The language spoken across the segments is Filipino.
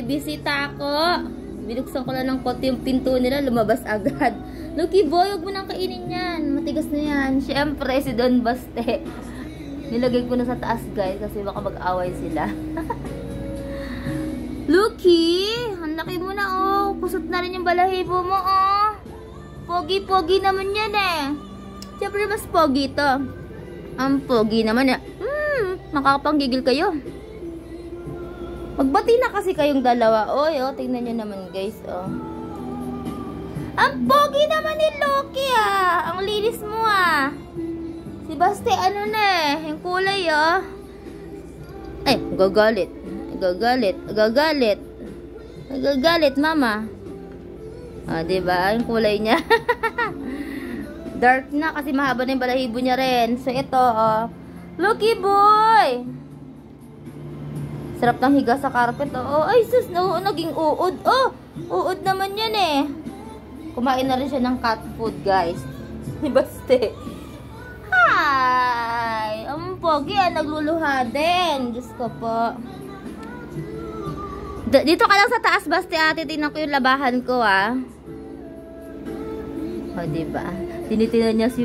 bisita ako. Binuksan ko lang ng konti yung pinto nila, lumabas agad. Lucky boy, huwag mo nang kainin yan. Matigas na yan. Siyempre, si Don Baste. Nilagay ko na sa taas, guys, kasi baka mag-away sila. Lucky, ang laki mo na, oh. Kusot na rin yung balahibo mo, oh. Pogi-pogi naman yan, eh. Siyempre, mas pogi to. Ang pogi naman, eh. Makapanggigil kayo. Magbati na kasi kayong dalawa. Oy, oh, tingnan nyo naman, guys, oh. Ang pogi naman ni Loki, ah. Ang linis mo, ah. Si Baste, ano na, eh. Yung kulay, oh. Ay, gagalit. Gagalit, mama. Ah, diba? Yung kulay niya. Dark na kasi mahaba na yung balahibo niya rin. So, ito, oh. Loki boy! Sarap ng higa sa carpet. Oh, ay sus, no, naging uod. Oh, uod naman yan eh. Kumain na rin siya ng cat food, guys. Ni Baste. Hi! Ang pogi, nagluluha din. Diyos ko po. Dito ka lang sa taas, Baste, ate. Tingnan ko yung labahan ko, ah. O, diba? Tinitinan niya si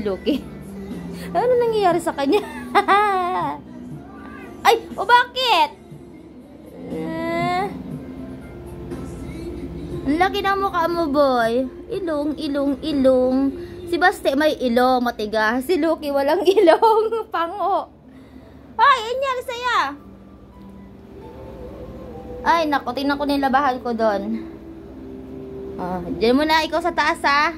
Loki. Ano nangyayari sa kanya? Ay! O bakit? Ang laki ng mukha mo, boy. Ilong. Si Baste may ilong, matigas. Si Loki walang ilong. Pango. Ay, anyari saya. Ay, naku. Tingnan ko na yung labahan ko doon. Diyan muna ikaw sa taas, ha.